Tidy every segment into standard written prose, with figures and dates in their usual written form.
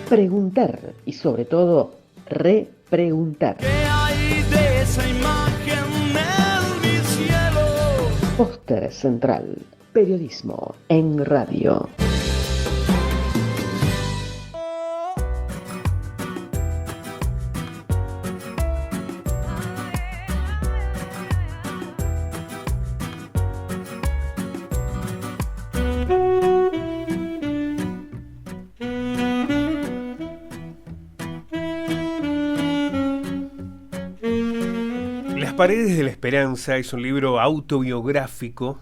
Preguntar y sobre todo repreguntar. ¿Qué hay de esa imagen en mi cielo? Póster Central. Periodismo en radio. Las paredes de la esperanza es un libro autobiográfico.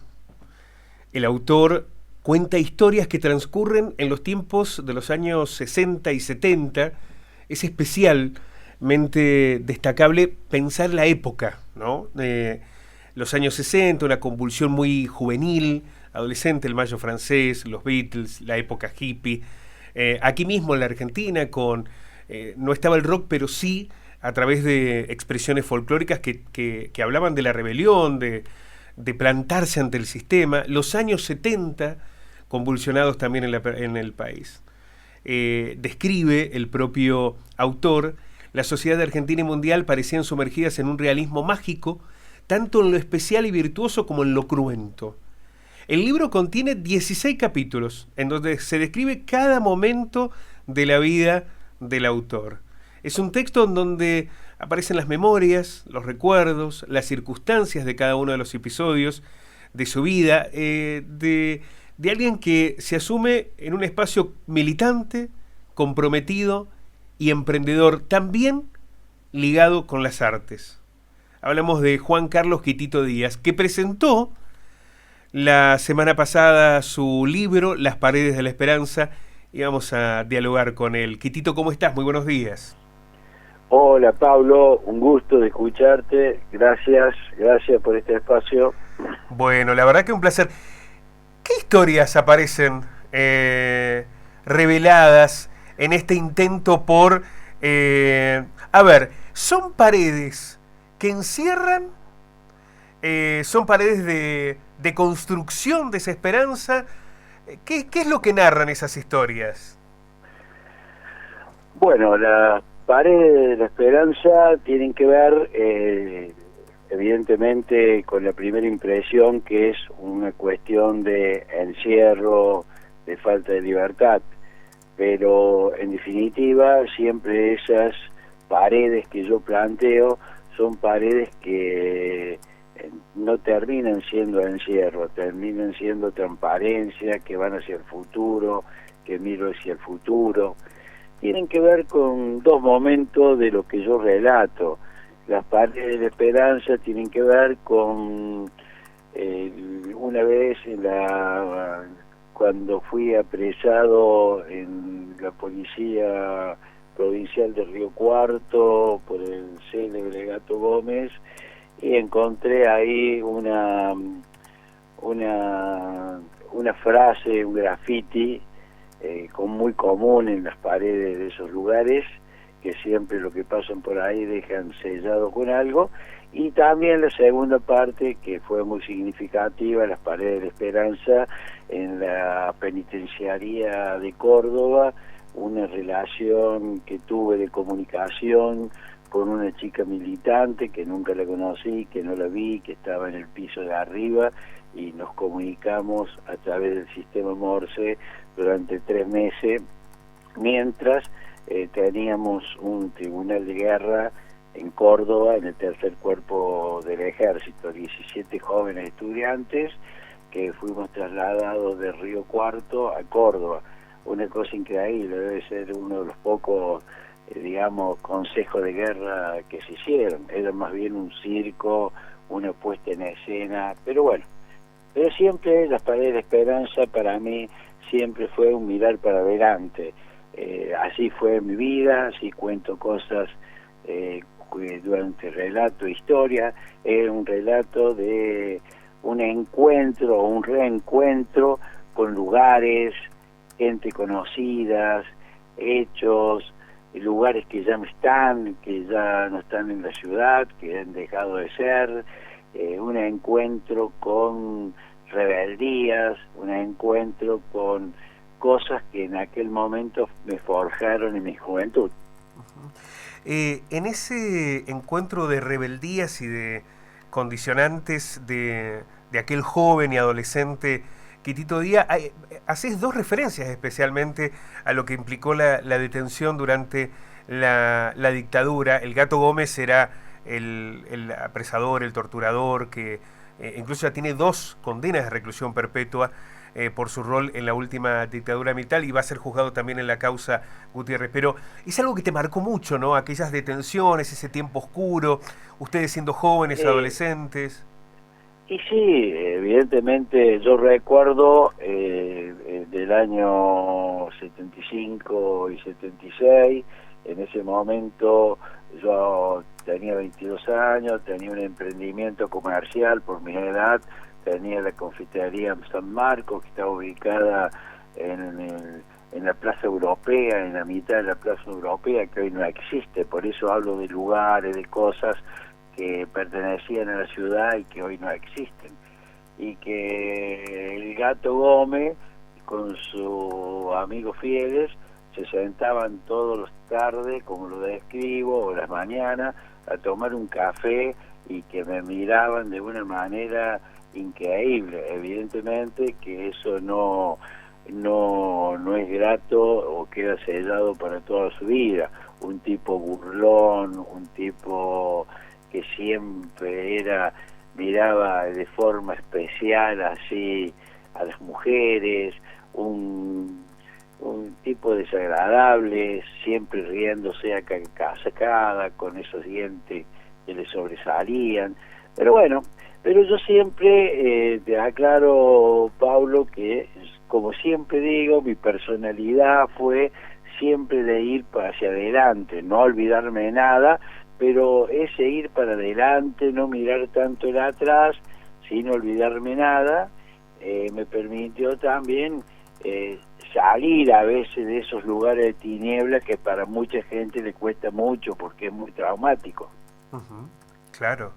El autor cuenta historias que transcurren en los tiempos de los años 60 y 70. Es especialmente destacable pensar la época, ¿no? Los años 60, una convulsión muy juvenil, adolescente, el Mayo francés, los Beatles, la época hippie. Aquí mismo en la Argentina, no estaba el rock, pero sí a través de expresiones folclóricas que hablaban de la rebelión, de plantarse ante el sistema. Los años 70, convulsionados también en el país. Describe el propio autor: la sociedad argentina y mundial parecían sumergidas en un realismo mágico, tanto en lo especial y virtuoso como en lo cruento. El libro contiene 16 capítulos, en donde se describe cada momento de la vida del autor. Es un texto en donde aparecen las memorias, los recuerdos, las circunstancias de cada uno de los episodios de su vida, de alguien que se asume en un espacio militante, comprometido y emprendedor, también ligado con las artes. Hablamos de Juan Carlos Quitito Díaz, que presentó la semana pasada su libro Las paredes de la esperanza, y vamos a dialogar con él. Quitito, ¿cómo estás? Muy buenos días. Hola Pablo, un gusto de escucharte, gracias por este espacio. Bueno, la verdad que un placer. ¿Qué historias aparecen reveladas en este intento por... a ver, son paredes que encierran, son paredes de construcción de esa esperanza? ¿Qué es lo que narran esas historias? Bueno, las paredes de la esperanza tienen que ver evidentemente con la primera impresión, que es una cuestión de encierro, de falta de libertad, pero en definitiva siempre esas paredes que yo planteo son paredes que no terminan siendo encierro, terminan siendo transparencia, que van hacia el futuro, que miro hacia el futuro. Tienen que ver con dos momentos de lo que yo relato. Las paredes de esperanza tienen que ver con una vez cuando fui apresado en la policía provincial de Río Cuarto por el célebre Gato Gómez, y encontré ahí una frase, un graffiti muy común en las paredes de esos lugares, que siempre lo que pasan por ahí dejan sellado con algo. Y también la segunda parte, que fue muy significativa, las paredes de esperanza en la penitenciaría de Córdoba, una relación que tuve de comunicación con una chica militante que nunca la conocí, que no la vi, que estaba en el piso de arriba, y nos comunicamos a través del sistema Morse durante 3 meses, mientras teníamos un tribunal de guerra en Córdoba, en el tercer cuerpo del ejército, 17 jóvenes estudiantes que fuimos trasladados de Río Cuarto a Córdoba. Una cosa increíble, debe ser uno de los pocos consejos de guerra que se hicieron. Era más bien un circo, una puesta en escena, pero bueno. Pero siempre las paredes de esperanza para mí siempre fue un mirar para adelante. Así fue mi vida, así cuento cosas durante el relato, historia. Era un relato de un encuentro o un reencuentro con lugares, gente conocidas, hechos, lugares que ya no están, que ya no están en la ciudad, que han dejado de ser, un encuentro con rebeldías, un encuentro con cosas que en aquel momento me forjaron en mi juventud. En ese encuentro de rebeldías y de condicionantes de aquel joven y adolescente Quitito Díaz, haces dos referencias especialmente a lo que implicó la detención durante la dictadura. El Gato Gómez era el apresador, el torturador, que incluso ya tiene 2 condenas de reclusión perpetua por su rol en la última dictadura militar, y va a ser juzgado también en la causa Gutiérrez. Pero es algo que te marcó mucho, ¿no? Aquellas detenciones, ese tiempo oscuro, ustedes siendo jóvenes, adolescentes. Y sí, evidentemente yo recuerdo del año 75 y 76, en ese momento yo tenía 22 años, tenía un emprendimiento comercial por mi edad, tenía la confitería San Marcos, que estaba ubicada en la Plaza Europea, en la mitad de la Plaza Europea, que hoy no existe. Por eso hablo de lugares, de cosas que pertenecían a la ciudad y que hoy no existen. Y que el Gato Gómez, con sus amigos fieles, se sentaban todos los tardes, como lo describo, o las mañanas, a tomar un café, y que me miraban de una manera increíble. Evidentemente que eso no es grato o queda sellado para toda su vida. Un tipo burlón, un tipo que siempre miraba de forma especial así a las mujeres, un tipo desagradable, siempre riéndose a cascada, con esos dientes que le sobresalían. Pero bueno, pero yo siempre te aclaro, Pablo, que como siempre digo, mi personalidad fue siempre de ir hacia adelante, no olvidarme de nada, pero ese ir para adelante, no mirar tanto el atrás, sin olvidarme nada, me permitió también salir a veces de esos lugares de tinieblas que para mucha gente le cuesta mucho porque es muy traumático. Claro.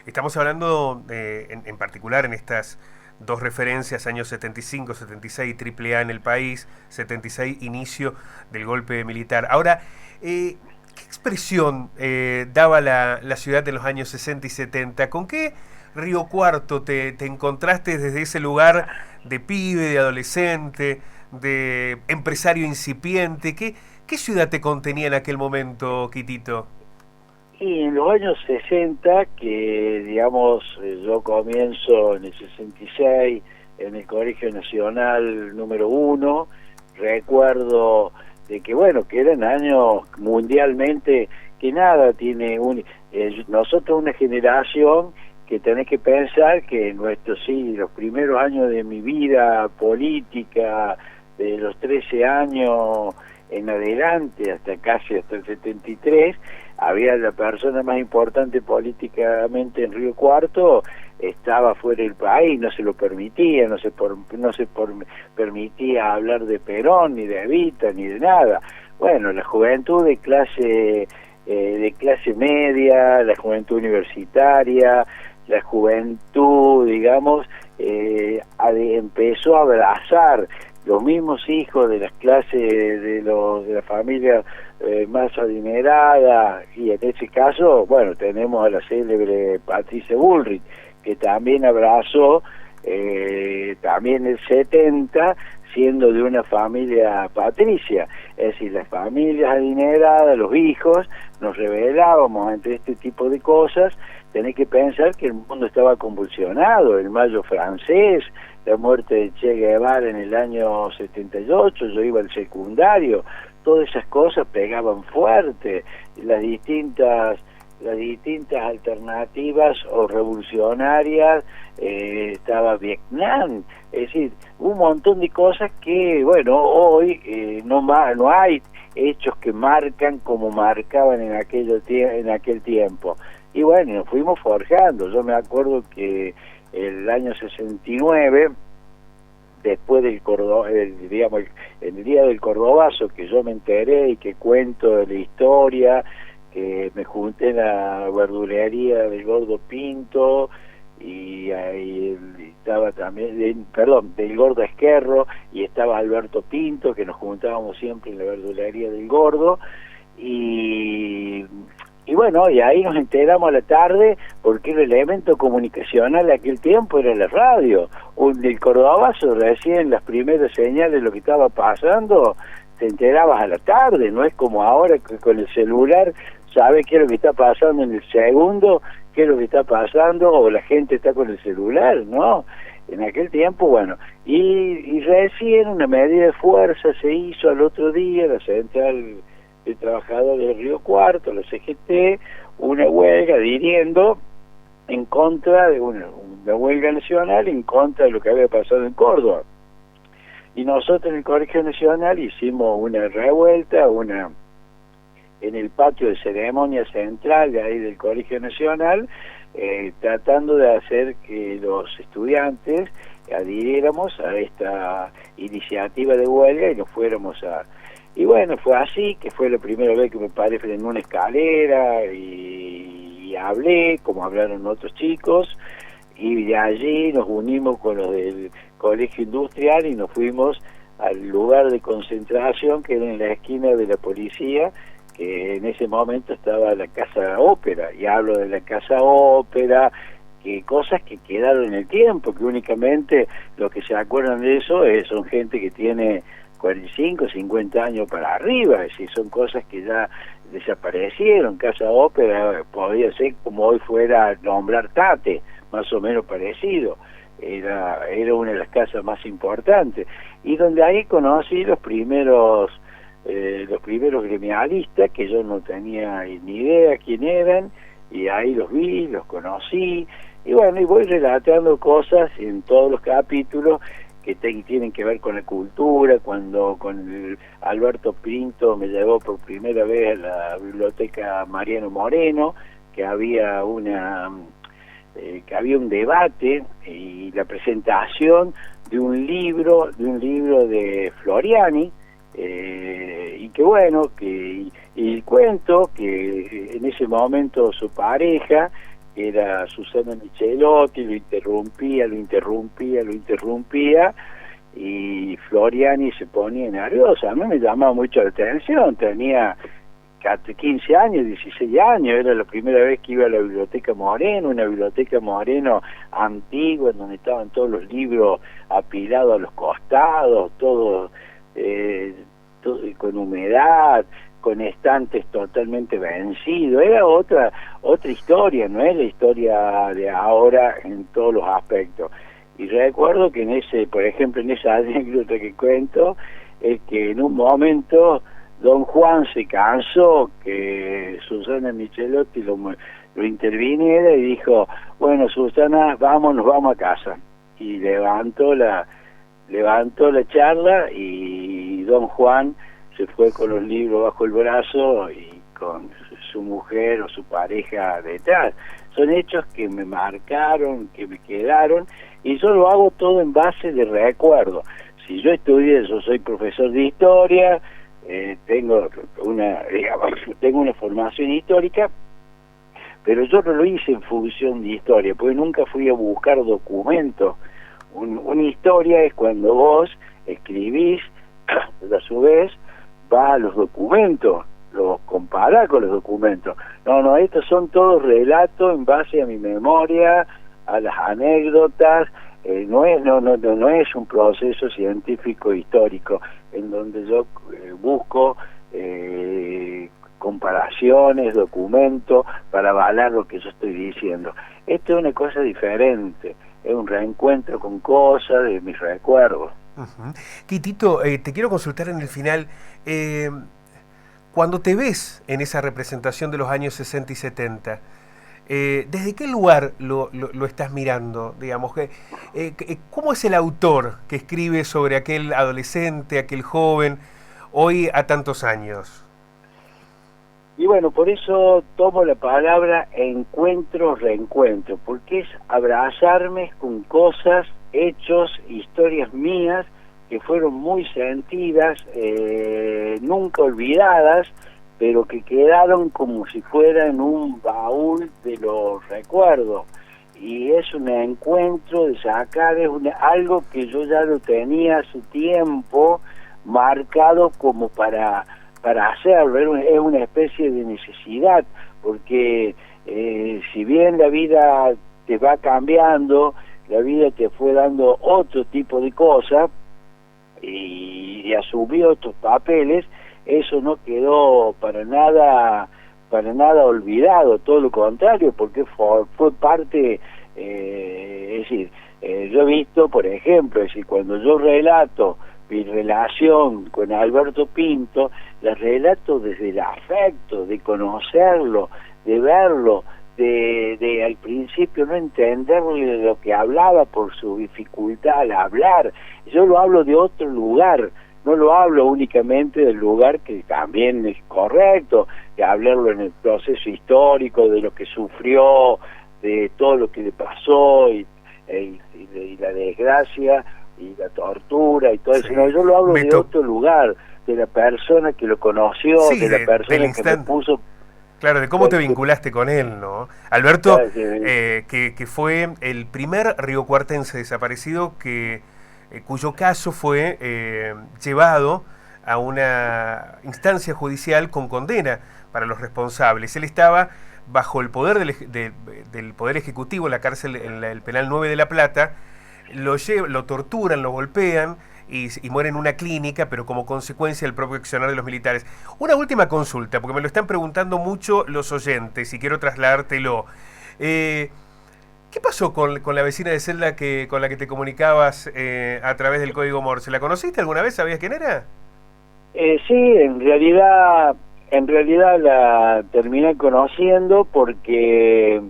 Estamos hablando en particular en estas dos referencias, años 75, 76, AAA en el país, 76, inicio del golpe militar. Ahora, ¿qué expresión daba la ciudad en los años 60 y 70? ¿Con qué Río Cuarto te encontraste desde ese lugar de pibe, de adolescente, de empresario incipiente? ¿Qué ciudad te contenía en aquel momento, Quitito? Y en los años 60, que digamos yo comienzo en el 66 en el Colegio Nacional número 1, recuerdo de que bueno, que eran años mundialmente que nada tiene nosotros una generación que tenés que pensar que los primeros años de mi vida política, de los 13 años en adelante hasta el 73, había la persona más importante políticamente en Río Cuarto, estaba fuera del país, no se lo permitía, no se permitía hablar de Perón, ni de Evita, ni de nada. Bueno, la juventud de clase media, la juventud universitaria, la juventud, digamos, empezó a abrazar los mismos hijos de las clases de la familia más adinerada, y en ese caso, bueno, tenemos a la célebre Patricia Bullrich, que también abrazó también el 70, siendo de una familia patricia. Es decir, las familias adineradas, los hijos, nos rebelábamos ante este tipo de cosas. Tenés que pensar que el mundo estaba convulsionado, el Mayo francés, la muerte de Che Guevara en el año 78, yo iba al secundario, todas esas cosas pegaban fuerte, las distintas alternativas o revolucionarias, estaba Vietnam, es decir, un montón de cosas que, bueno, hoy no hay hechos que marcan como marcaban en aquel tiempo. Y bueno, nos fuimos forjando. Yo me acuerdo que el año 69, después del el día del Cordobazo, que yo me enteré y que cuento de la historia, que me junté en la verdulería del Gordo Pinto y ahí estaba también, del Gordo Esquerro, y estaba Alberto Pinto, que nos juntábamos siempre en la verdulería del Gordo, y bueno, y ahí nos enteramos a la tarde, porque el elemento comunicacional de aquel tiempo era la radio. Del Cordobazo, recién las primeras señales de lo que estaba pasando, te enterabas a la tarde, no es como ahora que con el celular sabes qué es lo que está pasando en el segundo, qué es lo que está pasando, o la gente está con el celular, ¿no? En aquel tiempo, bueno, y recién una medida de fuerza se hizo al otro día, la Central de Trabajadores de Río Cuarto, la CGT, una huelga diriendo en contra de una huelga nacional en contra de lo que había pasado en Córdoba. Y nosotros en el Colegio Nacional hicimos una revuelta, en el patio de ceremonia central de ahí del Colegio Nacional, tratando de hacer que los estudiantes adhiriéramos a esta iniciativa de huelga y nos fuéramos a... Y bueno, fue así, que fue la primera vez que me paré en una escalera y hablé, como hablaron otros chicos, y de allí nos unimos con los del Colegio Industrial y nos fuimos al lugar de concentración que era en la esquina de la policía, que en ese momento estaba la Casa Ópera, y hablo de la Casa Ópera, que cosas que quedaron en el tiempo, que únicamente los que se acuerdan de eso son gente que tiene 45, 50 años para arriba, es decir, son cosas que ya desaparecieron. Casa Ópera podía ser como hoy fuera nombrar Tate, más o menos parecido, era una de las casas más importantes, y donde ahí conocí los primeros gremialistas, que yo no tenía ni idea quién eran, y ahí los vi, los conocí, y bueno, y voy relatando cosas en todos los capítulos que tienen que ver con la cultura. Cuando con Alberto Pinto me llevó por primera vez a la biblioteca Mariano Moreno, que había un debate y la presentación de un libro de Floriani, y que bueno, y cuento que en ese momento su pareja era Susana Michelotti, lo interrumpía, y Floriani se ponía nervioso. A mí me llamaba mucho la atención, tenía 15 años, 16 años, era la primera vez que iba a la biblioteca Moreno, una biblioteca Moreno antigua, donde estaban todos los libros apilados a los costados, todo con humedad, con estantes totalmente vencidos. Era otra historia, no es la historia de ahora en todos los aspectos. Y recuerdo que por ejemplo, en esa anécdota que cuento, es que en un momento don Juan se cansó que Susana Michelotti lo interviniera y dijo: bueno, Susana, nos vamos a casa. Y levantó la charla, y don Juan se fue con los libros bajo el brazo y con su mujer o su pareja detrás. Son hechos que me marcaron, que me quedaron, y yo lo hago todo en base de recuerdo. Si yo estudié, yo soy profesor de historia, tengo una formación histórica, pero yo no lo hice en función de historia, porque nunca fui a buscar documentos. Una historia es cuando vos escribís, a su vez vas a los documentos, los comparás con los documentos. No, estos son todos relatos en base a mi memoria, a las anécdotas. No es un proceso científico histórico en donde yo busco comparaciones, documentos para avalar lo que yo estoy diciendo. Esto es una cosa diferente, es un reencuentro con cosas de mis recuerdos. Uh-huh. Quitito, te quiero consultar en el final, cuando te ves en esa representación de los años 60 y 70, ¿desde qué lugar lo estás mirando? Digamos, ¿cómo es el autor que escribe sobre aquel adolescente, aquel joven, hoy a tantos años? Y bueno, por eso tomo la palabra encuentro, reencuentro, porque es abrazarme con cosas, hechos, historias mías que fueron muy sentidas, nunca olvidadas, pero que quedaron como si fuera en un baúl de los recuerdos. y es un encuentro de sacar, algo que yo ya lo tenía hace tiempo marcado como para hacerlo, es una especie de necesidad, porque si bien la vida te va cambiando, la vida te fue dando otro tipo de cosas y asumió otros papeles, eso no quedó para nada olvidado, todo lo contrario, porque fue parte, es decir, yo he visto, por ejemplo, es decir, cuando yo relato mi relación con Alberto Pinto, la relato desde el afecto, de conocerlo, de verlo, de al principio no entenderle lo que hablaba por su dificultad al hablar. Yo lo hablo de otro lugar, no lo hablo únicamente del lugar que también es correcto, de hablarlo en el proceso histórico, de lo que sufrió, de todo lo que le pasó y la desgracia y la tortura y todo eso. No, yo lo hablo de otro lugar, de la persona que lo conoció, de la persona que me puso. Claro, de cómo te vinculaste con él, ¿no? Alberto, que fue el primer riocuartense desaparecido cuyo caso fue llevado a una instancia judicial con condena para los responsables. Él estaba bajo el poder del Poder Ejecutivo en la cárcel, en el Penal 9 de La Plata, lo torturan, lo golpean y muere en una clínica, pero como consecuencia del propio accionar de los militares. Una última consulta, porque me lo están preguntando mucho los oyentes y quiero trasladártelo. ¿Qué pasó con la vecina de celda con la que te comunicabas a través del código Morse? ¿La conociste alguna vez? ¿Sabías quién era? Sí, en realidad la terminé conociendo porque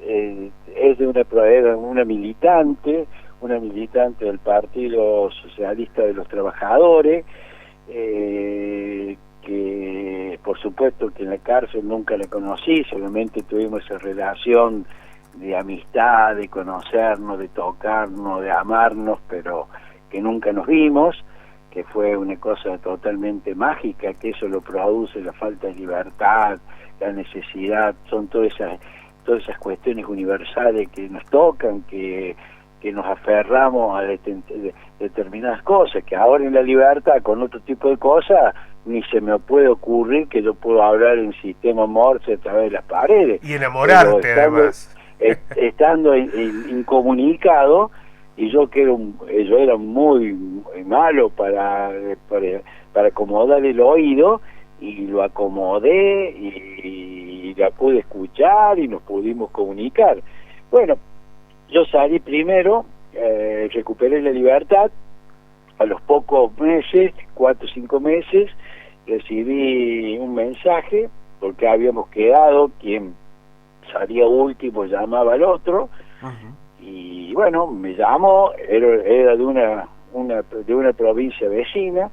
es de una militante del Partido Socialista de los Trabajadores, que por supuesto que en la cárcel nunca la conocí, solamente tuvimos esa relación de amistad, de conocernos, de tocarnos, de amarnos, pero que nunca nos vimos, que fue una cosa totalmente mágica, que eso lo produce la falta de libertad, la necesidad, son todas esas cuestiones universales que nos tocan, que nos aferramos a determinadas cosas, que ahora en la libertad con otro tipo de cosas ni se me puede ocurrir que yo puedo hablar en sistema Morse a través de las paredes. Y enamorarte además. Estando incomunicado, y yo era muy malo para acomodar el oído, y lo acomodé y la pude escuchar y nos pudimos comunicar. Bueno, yo salí primero, recuperé la libertad, a los pocos meses, 4 o 5 meses, recibí un mensaje, porque habíamos quedado, quien salía último llamaba al otro, y bueno, me llamó, era de una provincia vecina,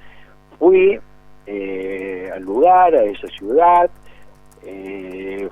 fui al lugar, a esa ciudad,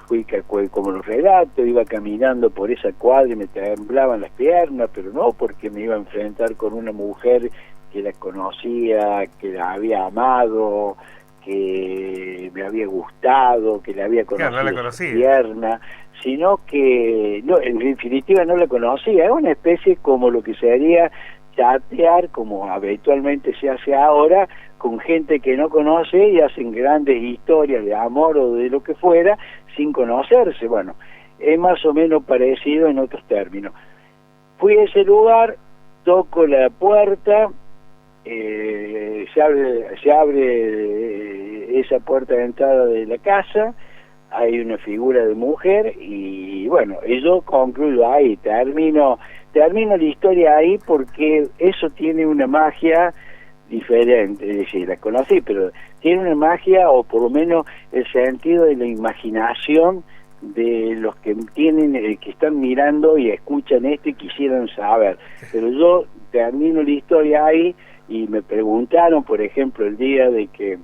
fui como lo relato, iba caminando por esa cuadra y me temblaban las piernas, pero no porque me iba a enfrentar con una mujer que la conocía, que la había amado, que me había gustado, que la había conocido, claro, no la conocía, tierna, sino que no, en definitiva no la conocía. Es una especie como lo que sería chatear, como habitualmente se hace ahora, con gente que no conoce y hacen grandes historias de amor o de lo que fuera sin conocerse. Bueno, es más o menos parecido en otros términos. Fui a ese lugar, toco la puerta, se abre esa puerta de entrada de la casa, hay una figura de mujer y bueno, y yo concluyo ahí, termino la historia ahí, porque eso tiene una magia diferente, es decir, la conocí, pero tiene una magia, o por lo menos el sentido de la imaginación de los que que están mirando y escuchan esto y quisieran saber. Pero yo termino la historia ahí, y me preguntaron, por ejemplo, el día de que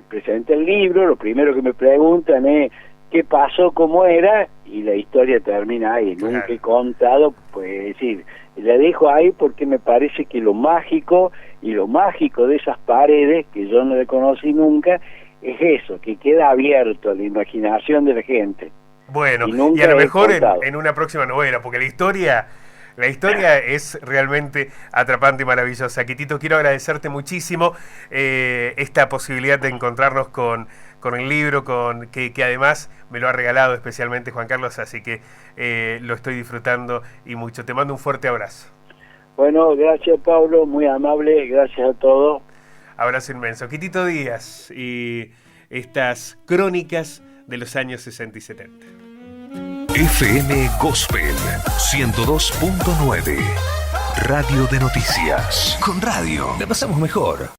presenté el libro, lo primero que me preguntan es qué pasó, cómo era, y la historia termina ahí. Claro. Nunca he contado, pues decir, la dejo ahí porque me parece que lo mágico de esas paredes, que yo no le conocí nunca, es eso, que queda abierto a la imaginación de la gente. Bueno, nunca y a lo he mejor contado. en una próxima novela, porque la historia es realmente atrapante y maravillosa. Quitito, quiero agradecerte muchísimo esta posibilidad de encontrarnos con el libro, que además me lo ha regalado especialmente Juan Carlos, así que lo estoy disfrutando y mucho. Te mando un fuerte abrazo. Bueno, gracias Pablo, muy amable, gracias a todos. Abrazo inmenso. Quitito Díaz y estas crónicas de los años 60 y 70. FM Gospel 102.9. Radio de noticias. Con radio la pasamos mejor.